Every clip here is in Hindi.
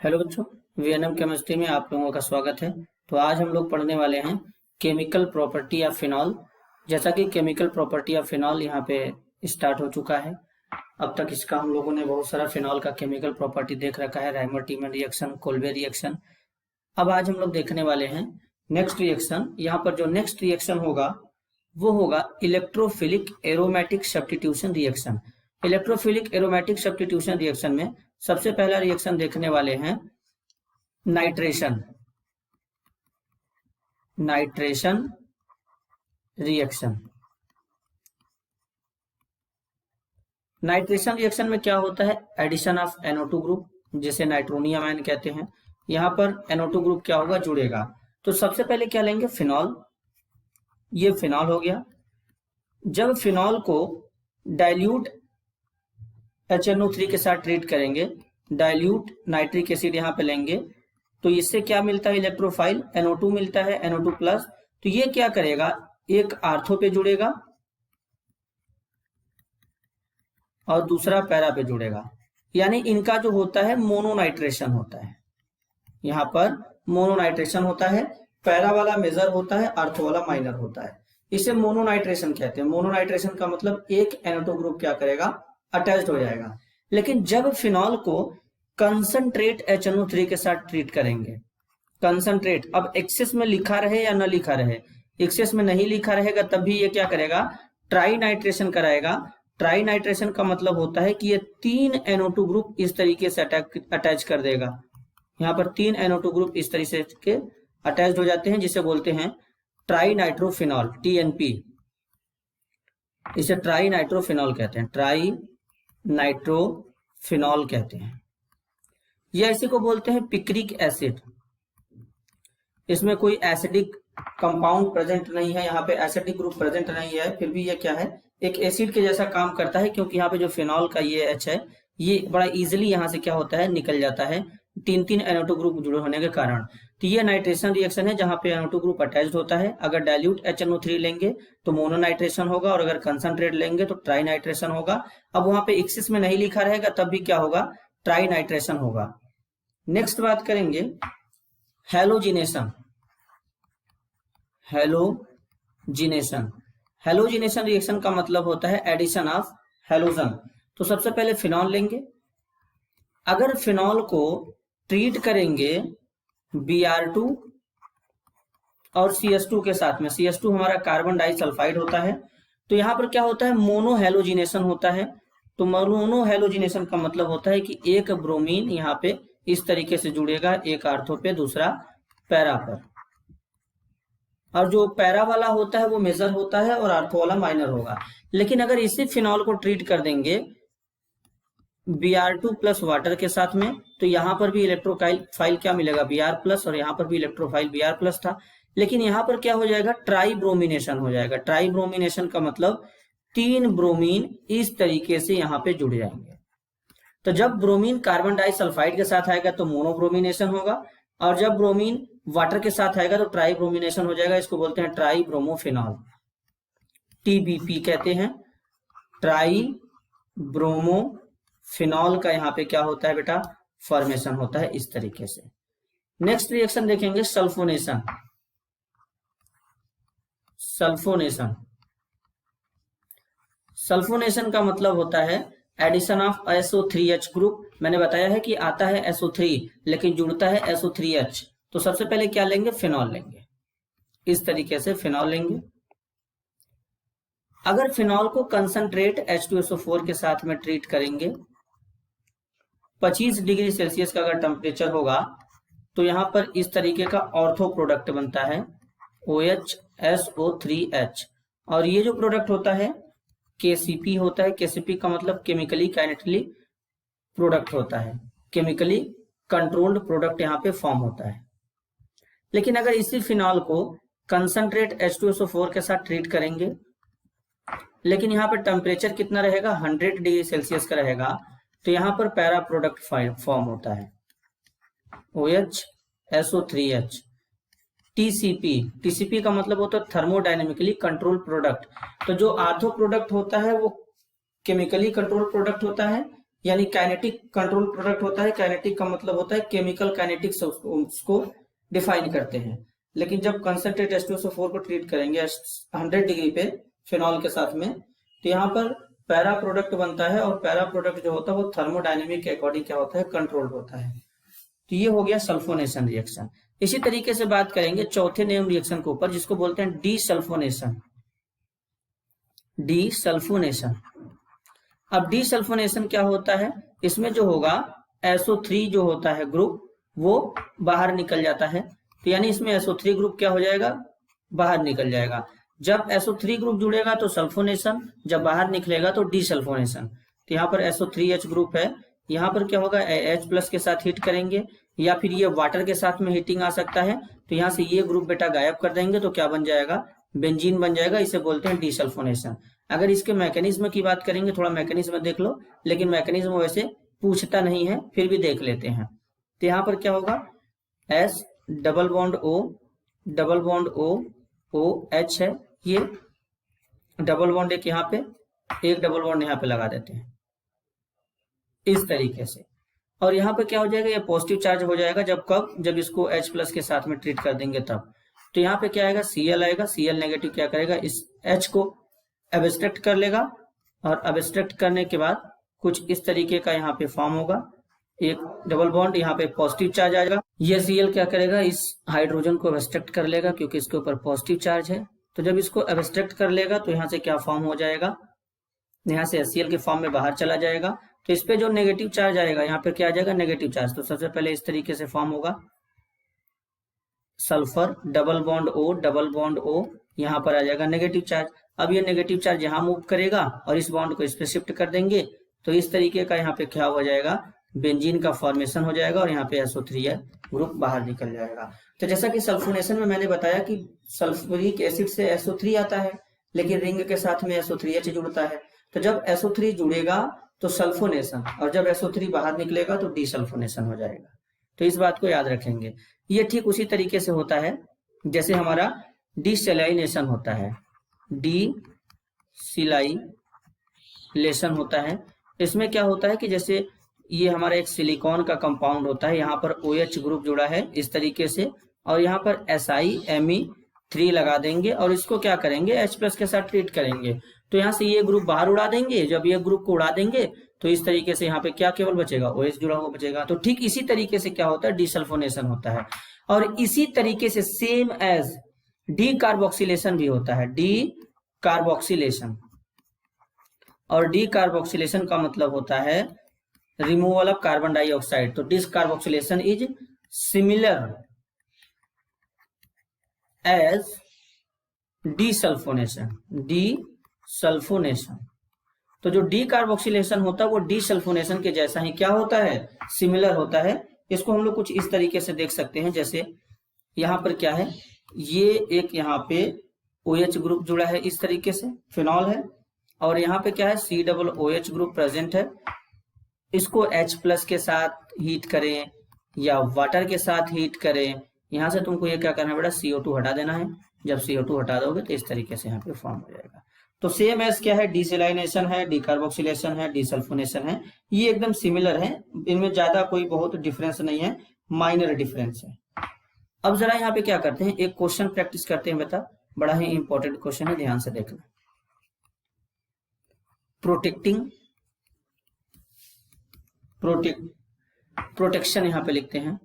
हेलो बच्चों, वीएनएम केमिस्ट्री में आप लोगों का स्वागत है। तो आज हम लोग पढ़ने वाले हैं केमिकल प्रॉपर्टी ऑफ फिनॉल। जैसा कि केमिकल प्रॉपर्टी ऑफ फिनॉल यहाँ पे स्टार्ट हो चुका है। अब तक इसका हम लोगों ने बहुत सारा फिनॉल का केमिकल प्रॉपर्टी देख रखा है, राइमर-टीमन रिएक्शन, कोल्बे रिएक्शन। अब आज हम लोग देखने वाले हैं नेक्स्ट रिएक्शन। यहाँ पर जो नेक्स्ट रिएक्शन होगा वो होगा electrophilic aromatic substitution reaction. Electrophilic aromatic substitution reaction में सबसे पहला रिएक्शन देखने वाले हैं नाइट्रेशन रिएक्शन। नाइट्रेशन रिएक्शन में क्या होता है? एडिशन ऑफ NO2 ग्रुप, जिसे नाइट्रोनियम आयन कहते हैं। यहाँ पर NO2 ग्रुप क्या होगा? जुड़ेगा। तो सबसे पहले क्या लेंगे? फिनॉल। ये फिनॉल हो गया। जब फिनॉल को डाइल्यूट HNO3 के साथ ट्रीट करेंगे, डाइल्यूट नाइट्रिक एसिड यहाँ पे लेंगे, तो इससे क्या मिलता है? इलेक्ट्रोफाइल NO2 मिलता है, NO2 प्लस। तो ये क्या करेगा? एक आर्थो पे जुड़ेगा और दूसरा पैरा पे जुड़ेगा, यानी इनका जो होता है मोनोनाइट्रेशन होता है। यहाँ पर मोनोनाइट्रेशन होता है, पैरा वाला मेजर होता है, आर्थो वाला माइनर होता है। इसे मोनोनाइट्रेशन कहते हैं। मोनोनाइट्रेशन का मतलब एक NO2 ग्रुप क्या करेगा? अटैच्ड हो जाएगा। लेकिन जब फिनॉल को कंसंट्रेट HNO3 के साथ ट्रीट करेंगे, कंसंट्रेट, अब एक्सेस में लिखा रहे या न लिखा रहे, एक्सेस में नहीं लिखा रहेगा तब भी ये क्या करेगा? ट्राई नाइट्रेशन कराएगा। ट्राई नाइट्रेशन का मतलब होता है कि ये 3 NO2 ग्रुप इस तरीके से अटैच कर देगा। यहाँ पर 3 NO2 ग्रुप इस तरीके के अटैच हो जाते हैं, जिसे बोलते हैं ट्राई नाइट्रोफिनॉल, TNP। इसे ट्राई नाइट्रोफिनॉल कहते हैं, ट्राई नाइट्रोफिनॉल कहते हैं। या इसी को बोलते हैं पिक्रिक एसिड। इसमें कोई एसिडिक कंपाउंड प्रेजेंट नहीं है, यहाँ पे एसिडिक ग्रुप प्रेजेंट नहीं है, फिर भी ये क्या है? एक एसिड के जैसा काम करता है, क्योंकि यहाँ पे जो फिनॉल का ये H है, ये बड़ा इजीली यहाँ से क्या होता है? निकल जाता है, 3 NO2 ग्रुप जुड़े होने के कारण। तो ये नाइट्रेशन रिएक्शन है जहाँ पे NO2 ग्रुप अटैच्ड होता है। अगर डाइल्यूट HNO3 लेंगे तो मोनोनाइट्रेशन होगा, और अगर कंसंट्रेट लेंगे तो ट्राई नाइट्रेशन होगा। अब वहां पे एक्सिस में नहीं लिखा रहेगा तब भी क्या होगा? ट्राई नाइट्रेशन होगा। नेक्स्ट बात करेंगे हैलोजिनेशन। हैलोजिनेशन रिएक्शन का मतलब होता है एडिशन ऑफ हैलोजन। तो सबसे पहले फिनॉल लेंगे। अगर फिनॉल को ट्रीट करेंगे Br2 और CS2 के साथ में, CS2 हमारा कार्बन डाइसल्फाइड होता है, तो यहाँ पर क्या होता है? मोनोहेलोजिनेशन होता है। तो मोनोहेलोजिनेशन का मतलब होता है कि एक ब्रोमीन यहाँ पे इस तरीके से जुड़ेगा, एक आर्थो पे, दूसरा पैरा पर, और जो पैरा वाला होता है वो मेजर होता है और आर्थो वाला माइनर होगा। लेकिन अगर इसी फिनॉल को ट्रीट कर देंगे Br2 प्लस वाटर के साथ में, तो यहाँ पर भी इलेक्ट्रोफाइल क्या मिलेगा? Br प्लस, और यहाँ पर भी इलेक्ट्रोफाइल Br प्लस था। लेकिन यहाँ पर क्या हो जाएगा? ट्राई ब्रोमिनेशन हो जाएगा। ट्राई ब्रोमिनेशन का मतलब 3 ब्रोमीन इस तरीके से यहाँ पे जुड़ जाएंगे। तो जब ब्रोमीन कार्बन डाइसल्फाइड के साथ आएगा तो मोनोब्रोमिनेशन होगा, और जब ब्रोमीन वाटर के साथ आएगा तो ट्राई ब्रोमिनेशन हो जाएगा। इसको बोलते हैं ट्राई ब्रोमोफिनॉल, TBP कहते हैं। ट्राई ब्रोमोफिनॉल का यहाँ पे क्या होता है बेटा? फॉर्मेशन होता है इस तरीके से। नेक्स्ट रिएक्शन देखेंगे सल्फोनेशन। सल्फोनेशन का मतलब होता है एडिशन ऑफ SO3H ग्रुप। मैंने बताया है कि आता है SO3 लेकिन जुड़ता है SO3H। तो सबसे पहले क्या लेंगे? फिनॉल लेंगे। इस तरीके से फिनॉल लेंगे। अगर फिनॉल को कंसंट्रेट H2SO4 के साथ में ट्रीट करेंगे, 25 डिग्री सेल्सियस का अगर टेम्परेचर होगा, तो यहाँ पर इस तरीके का ऑर्थो प्रोडक्ट बनता है OHSO3H, और ये जो प्रोडक्ट होता है KCP होता है। KCP का मतलब केमिकली काइनेटिकली प्रोडक्ट होता है, केमिकली कंट्रोल्ड प्रोडक्ट यहाँ पे फॉर्म होता है। लेकिन अगर इसी फिनॉल को कंसंट्रेट H2SO4 के साथ ट्रीट करेंगे, लेकिन यहाँ पर टेम्परेचर कितना रहेगा? 100 डिग्री सेल्सियस का रहेगा, तो यहाँ पर पैरा प्रोडक्ट फॉर्म होता है OHSO3H। TCP का मतलब होता है थर्मोडायनेमिकली कंट्रोल प्रोडक्ट। तो जो आर्थो प्रोडक्ट होता है वो केमिकली कंट्रोल प्रोडक्ट होता है, यानी काइनेटिक कंट्रोल प्रोडक्ट होता है। काइनेटिक का मतलब होता है केमिकल काइनेटिक्स, उसको डिफाइन करते हैं। लेकिन जब कंसंट्रेट H2SO4 को ट्रीट करेंगे 100 डिग्री पे फिनॉल के साथ में, तो यहाँ पर पैरा प्रोडक्ट बनता है, और पैरा प्रोडक्ट जो होता है वो थर्मोडायनेमिक के अकॉर्डिंग क्या होता है, कंट्रोल्ड होता है। तो ये हो गया सल्फोनेशन रिएक्शन। इसी तरीके से बात करेंगे चौथे नेम रिएक्शन के ऊपर, जिसको बोलते हैं डीसल्फोनेशन। डीसल्फोनेशन। अब डीसल्फोनेशन क्या होता है, इसमें जो होगा SO3 जो होता है ग्रुप वो बाहर निकल जाता है। तो यानी इसमें SO3 ग्रुप क्या हो जाएगा, बाहर निकल जाएगा। जब SO3 ग्रुप जुड़ेगा तो सल्फोनेशन, जब बाहर निकलेगा तो डीसल्फोनेशन। तो यहाँ पर SO3H ग्रुप है, यहाँ पर क्या होगा H+ के साथ हीट करेंगे, या फिर ये वाटर के साथ में हीटिंग आ सकता है। तो यहाँ से ये ग्रुप बेटा गायब कर देंगे तो क्या बन जाएगा, बेंजीन बन जाएगा। इसे बोलते हैं डीसल्फोनेशन। अगर इसके मैकेनिज्म की बात करेंगे, थोड़ा मैकेनिज्म देख लो, लेकिन मैकेनिज्म वैसे पूछता नहीं है, फिर भी देख लेते हैं। तो यहाँ पर क्या होगा, S double bond O OH है, ये डबल बॉन्ड एक यहाँ पे, एक डबल बॉन्ड यहाँ पे लगा देते हैं इस तरीके से। और यहाँ पे क्या हो जाएगा, ये पॉजिटिव चार्ज हो जाएगा। जब इसको H+ के साथ में ट्रीट कर देंगे तब। तो यहाँ पे क्या आएगा, Cl आएगा। Cl नेगेटिव क्या करेगा, इस H को एब्स्ट्रैक्ट कर लेगा, और एब्स्ट्रैक्ट करने के बाद कुछ इस तरीके का यहाँ पे फॉर्म होगा, एक डबल बॉन्ड, यहाँ पे पॉजिटिव चार्ज आएगा। ये Cl क्या करेगा, इस हाइड्रोजन को एब्स्ट्रैक्ट कर लेगा, क्योंकि इसके ऊपर पॉजिटिव चार्ज है। तो जब इसको एब्स्ट्रैक्ट कर लेगा तो यहाँ से क्या फॉर्म हो जाएगा, यहाँ से HCl के फॉर्म में बाहर चला जाएगा। तो इस पे जो नेगेटिव चार्ज आएगा, यहाँ पे क्या आ जाएगा, नेगेटिव चार्ज। तो सबसे पहले इस तरीके से फॉर्म होगा सल्फर डबल बॉन्ड O, यहाँ पर आ जाएगा नेगेटिव चार्ज। अब ये नेगेटिव चार्ज यहाँ मूव करेगा और इस बॉन्ड को इस पे शिफ्ट कर देंगे, तो इस तरीके का यहाँ पे क्या हो जाएगा, बेंजीन का फॉर्मेशन हो जाएगा, और यहाँ पे SO3 है ग्रुप बाहर निकल जाएगा। तो जैसा कि सल्फोनेशन में मैंने बताया कि सल्फ्यूरिक एसिड से SO3 आता है, लेकिन रिंग के साथ में SO3H जुड़ता है। तो जब SO3 जुड़ेगा तो सल्फोनेशन, और जब SO3 बाहर निकलेगा तो डीसल्फोनेशन हो जाएगा। तो इस बात को याद रखेंगे। ये ठीक उसी तरीके से होता है जैसे हमारा डीसैलिनेशन होता है। डीसैलिनेशन होता है, इसमें क्या होता है कि जैसे ये हमारा एक सिलिकॉन का कंपाउंड होता है, यहाँ पर OH ग्रुप जुड़ा है इस तरीके से, और यहाँ पर SiMe3 लगा देंगे, और इसको क्या करेंगे, H+ के साथ ट्रीट करेंगे। तो यहाँ से ये ग्रुप बाहर उड़ा देंगे। जब ये ग्रुप को उड़ा देंगे तो इस तरीके से यहाँ पे क्या केवल बचेगा, OH जुड़ा हुआ बचेगा। तो ठीक इसी तरीके से क्या होता है, डीसल्फोनेशन होता है। और इसी तरीके से सेम एज डीकार्बोक्सिलेशन भी होता है, डीकार्बोक्सिलेशन। और डीकार्बोक्सिलेशन का मतलब होता है रिमूवल ऑफ कार्बन डाइऑक्साइड। तो डिसकार्बोक्सिलेशन इज सिमिलर एज डीसल्फोनेशन। तो जो डीकार्बोक्सिलेशन होता है वो डीसल्फोनेशन के जैसा ही क्या होता है, सिमिलर होता है। इसको हम लोग कुछ इस तरीके से देख सकते हैं, जैसे यहाँ पर क्या है, ये एक यहाँ पे OH ग्रुप जुड़ा है इस तरीके से, फिनॉल है, और यहाँ पे क्या है, COOH ग्रुप प्रेजेंट है। इसको H+ के साथ हीट करें या वाटर के साथ हीट करें, यहाँ से तुमको ये क्या करना है बेटा, CO2 हटा देना है। जब CO2 हटा दोगे तो इस तरीके से यहाँ पे फॉर्म हो जाएगा। तो सेम एज क्या है, डीसैलिनेशन है, डीकार्बोक्सिलेशन है, डीसल्फोनेशन है, ये एकदम सिमिलर है। इनमें ज्यादा कोई बहुत डिफरेंस नहीं है, माइनर डिफरेंस है। अब जरा यहाँ पे क्या करते हैं, एक क्वेश्चन प्रैक्टिस करते हैं बेटा, बड़ा ही इंपॉर्टेंट क्वेश्चन है, ध्यान से देखना। प्रोटेक्शन यहाँ पे लिखते हैं,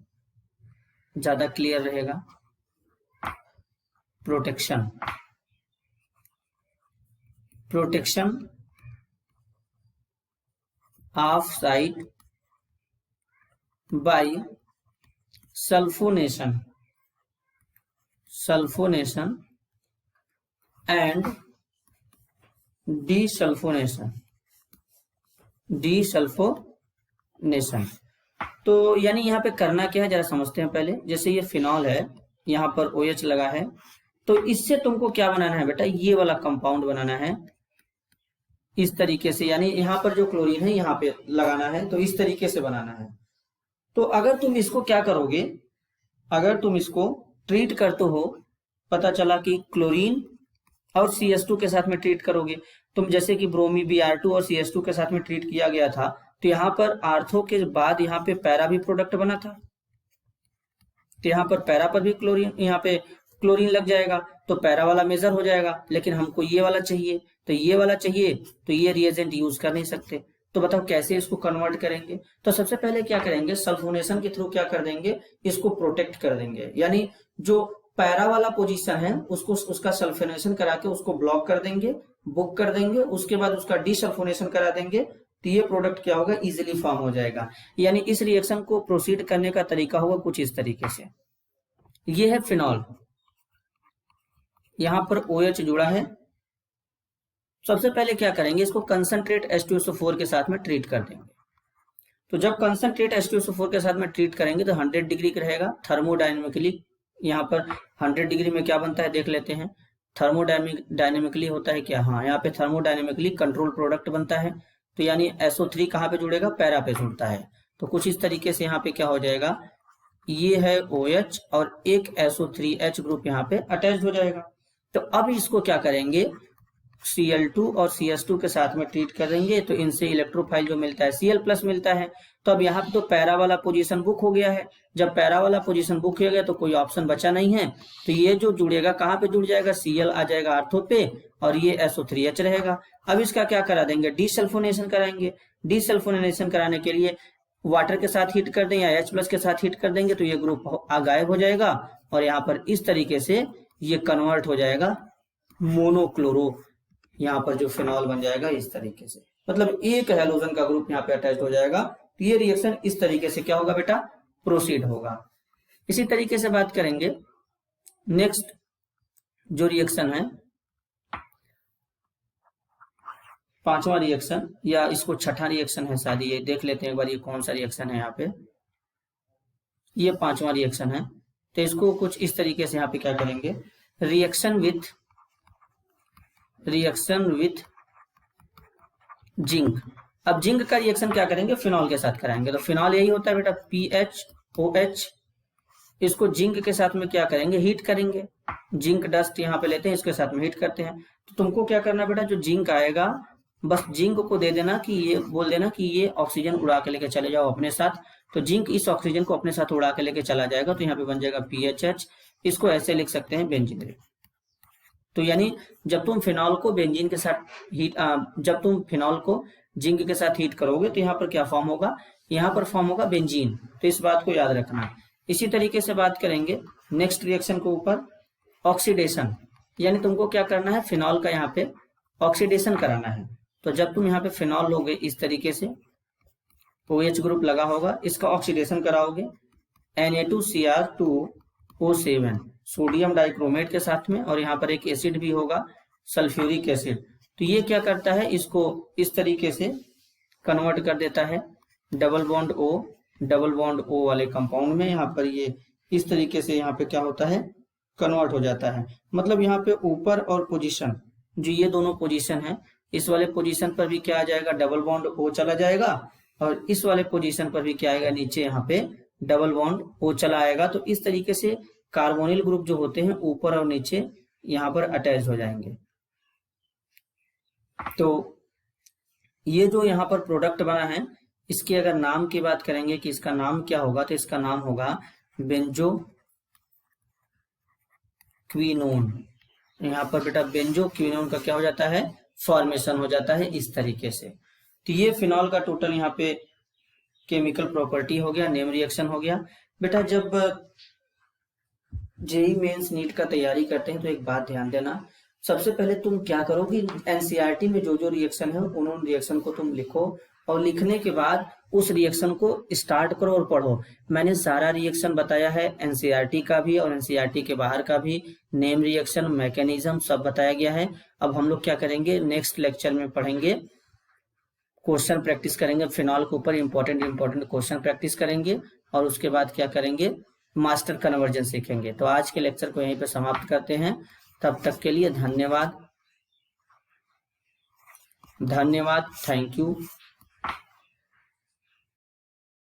ज्यादा क्लियर रहेगा। Protection of site by sulfonation and desulfonation. तो यानी यहाँ पे करना क्या है, जरा समझते हैं पहले। जैसे ये फिनॉल है, यहाँ पर OH लगा है, तो इससे तुमको क्या बनाना है बेटा, ये वाला कंपाउंड बनाना है इस तरीके से। यानी यहाँ पर जो क्लोरीन है यहाँ पे लगाना है, तो इस तरीके से बनाना है। तो अगर तुम इसको क्या करोगे, अगर तुम इसको ट्रीट करते हो, पता चला कि क्लोरीन और CH2 के साथ में ट्रीट करोगे, तुम जैसे कि ब्रोमी Br2 और CH2 के साथ में ट्रीट किया गया था, तो यहाँ पर आर्थो के बाद यहाँ पे पैरा भी प्रोडक्ट बना था, तो यहाँ पर पैरा पर भी क्लोरीन, यहाँ पे क्लोरीन लग जाएगा, तो पैरा वाला मेजर हो जाएगा। लेकिन हमको ये वाला चाहिए, तो ये वाला चाहिए, तो ये रिएजेंट यूज कर नहीं सकते। तो बताओ कैसे इसको कन्वर्ट करेंगे। तो सबसे पहले क्या करेंगे, सल्फोनेशन के थ्रू क्या कर देंगे, इसको प्रोटेक्ट कर देंगे। यानी जो पैरा वाला पोजीशन है उसको, उसका सल्फोनेशन करा के उसको ब्लॉक कर देंगे, बुक कर देंगे, उसके बाद उसका डीसल्फोनेशन करा देंगे, तो ये प्रोडक्ट क्या होगा, इजिली फॉर्म हो जाएगा। यानी इस रिएक्शन को प्रोसीड करने का तरीका होगा कुछ इस तरीके से। ये है फिनॉल, यहां पर OH जुड़ा है। सबसे पहले क्या करेंगे, इसको कंसंट्रेट H2SO4 के साथ में ट्रीट कर देंगे। तो जब कंसंट्रेट H2SO4 के साथ में ट्रीट करेंगे तो 100 डिग्री का रहेगा थर्मोडायनेमिकली। यहाँ पर 100 डिग्री में क्या बनता है देख लेते हैं। थर्मोडायनेमिकली होता है क्या, हाँ यहाँ पे थर्मोडायनेमिकली कंट्रोल प्रोडक्ट बनता है। तो यानी SO3 कहाँ पे जुड़ेगा, पैरा पे जुड़ता है। तो कुछ इस तरीके से यहाँ पे क्या हो जाएगा, ये है OH और एक SO3H ग्रुप यहाँ पे अटैच हो जाएगा। तो अब इसको क्या करेंगे, Cl2 और CS2 के साथ में ट्रीट करेंगे, तो इनसे इलेक्ट्रोफाइल जो मिलता है Cl+ मिलता है। तो अब यहाँ पे तो पैरा वाला पोजीशन बुक हो गया है। जब पैरा वाला पोजीशन बुक हो गया तो कोई ऑप्शन बचा नहीं है, तो ये जो जुड़ेगा कहाँ पे जुड़ जाएगा, Cl आ जाएगा आर्थो पे और ये SO3H रहेगा। अब इसका क्या करा देंगे, डीसल्फोनेशन कराएंगे। डीसल्फोनेशन कराने के लिए वाटर के साथ हीट कर दें या H+ के साथ हीट कर देंगे, तो ये ग्रुप गायब हो जाएगा और यहाँ पर इस तरीके से ये कन्वर्ट हो जाएगा मोनोक्लोरो। यहाँ पर जो फिनॉल बन जाएगा इस तरीके से, मतलब एक हैलोजन का ग्रुप यहाँ पे अटैच हो जाएगा। तो ये रिएक्शन इस तरीके से क्या होगा बेटा, प्रोसीड होगा। इसी तरीके से बात करेंगे नेक्स्ट जो रिएक्शन है, पांचवा रिएक्शन या इसको छठा रिएक्शन है शायद, ये देख लेते हैं एक बार ये कौन सा रिएक्शन है। यहाँ पे ये पांचवा रिएक्शन है। तो इसको कुछ इस तरीके से यहाँ पे क्या करेंगे, रिएक्शन विथ जिंक। अब जिंक का रिएक्शन क्या करेंगे, फिनॉल के साथ कराएंगे। तो फिनॉल यही होता है बेटा PHOH। इसको जिंक के साथ में क्या करेंगे, हीट करेंगे। जिंक डस्ट यहाँ पे लेते हैं, इसके साथ में हीट करते हैं। तो तुमको क्या करना बेटा, जो जिंक आएगा बस जिंक को दे देना कि ये बोल देना कि ये ऑक्सीजन उड़ा के लेके चले जाओ अपने साथ। तो जिंक इस ऑक्सीजन को अपने साथ उड़ा के लेके चला जाएगा। तो यहाँ पे बन जाएगा PHH। इसको ऐसे लिख सकते हैं बेंजीन। तो यानी जब तुम फिनॉल को बेंजीन के साथ जब तुम फिनॉल को जिंक के साथ हीट करोगे तो यहाँ पर क्या फॉर्म होगा, यहाँ पर फॉर्म होगा बेंजीन। तो इस बात को याद रखना। इसी तरीके से बात करेंगे नेक्स्ट रिएक्शन के ऊपर, ऑक्सीडेशन। यानी तुमको क्या करना है, फिनॉल का यहाँ पे ऑक्सीडेशन कराना है। तो जब तुम यहाँ पे फिनॉल लोगे इस तरीके से, OH ग्रुप लगा होगा, इसका ऑक्सीडेशन कराओगे Na2Cr2O7 सोडियम डाइक्रोमेट के साथ में, और यहाँ पर एक एसिड भी होगा सल्फ्यूरिक एसिड। तो ये क्या करता है, इसको इस तरीके से कन्वर्ट कर देता है डबल बॉन्ड O वाले कंपाउंड में। यहाँ पर ये इस तरीके से यहाँ पे क्या होता है, कन्वर्ट हो जाता है। मतलब यहाँ पे ऊपर और पोजीशन, जो ये दोनों पोजीशन है, इस वाले पोजीशन पर भी क्या आ जाएगा, डबल बॉन्ड O चला जाएगा, और इस वाले पोजीशन पर भी क्या आएगा, नीचे यहाँ पे डबल बॉन्ड O चला आएगा। तो इस तरीके से कार्बोनिल ग्रुप जो होते हैं ऊपर और नीचे यहाँ पर अटैच हो जाएंगे। तो ये जो यहाँ पर प्रोडक्ट बना है, इसकी अगर नाम की बात करेंगे कि इसका नाम क्या होगा, तो इसका नाम होगा बेंजोक्विनोन। यहाँ पर बेटा बेंजोक्विनोन का क्या हो जाता है, फॉर्मेशन हो जाता है इस तरीके से। तो ये फिनॉल का टोटल यहाँ पे केमिकल प्रॉपर्टी हो गया, नेम रिएक्शन हो गया। बेटा जब जेई मेंस नीट का तैयारी करते हैं तो एक बात ध्यान देना, सबसे पहले तुम क्या करो कि एनसीईआरटी में जो जो रिएक्शन है उन रिएक्शन को तुम लिखो, और लिखने के बाद उस रिएक्शन को स्टार्ट करो और पढ़ो। मैंने सारा रिएक्शन बताया है, एनसीईआरटी का भी और एनसीईआरटी के बाहर का भी, नेम रिएक्शन, मैकेनिज्म सब बताया गया है। अब हम लोग क्या करेंगे, नेक्स्ट लेक्चर में पढ़ेंगे, क्वेश्चन प्रैक्टिस करेंगे, फिनॉल के ऊपर इंपॉर्टेंट क्वेश्चन प्रैक्टिस करेंगे, और उसके बाद क्या करेंगे, मास्टर कन्वर्जन सीखेंगे। तो आज के लेक्चर को यहीं पे समाप्त करते हैं। तब तक के लिए धन्यवाद, थैंक यू।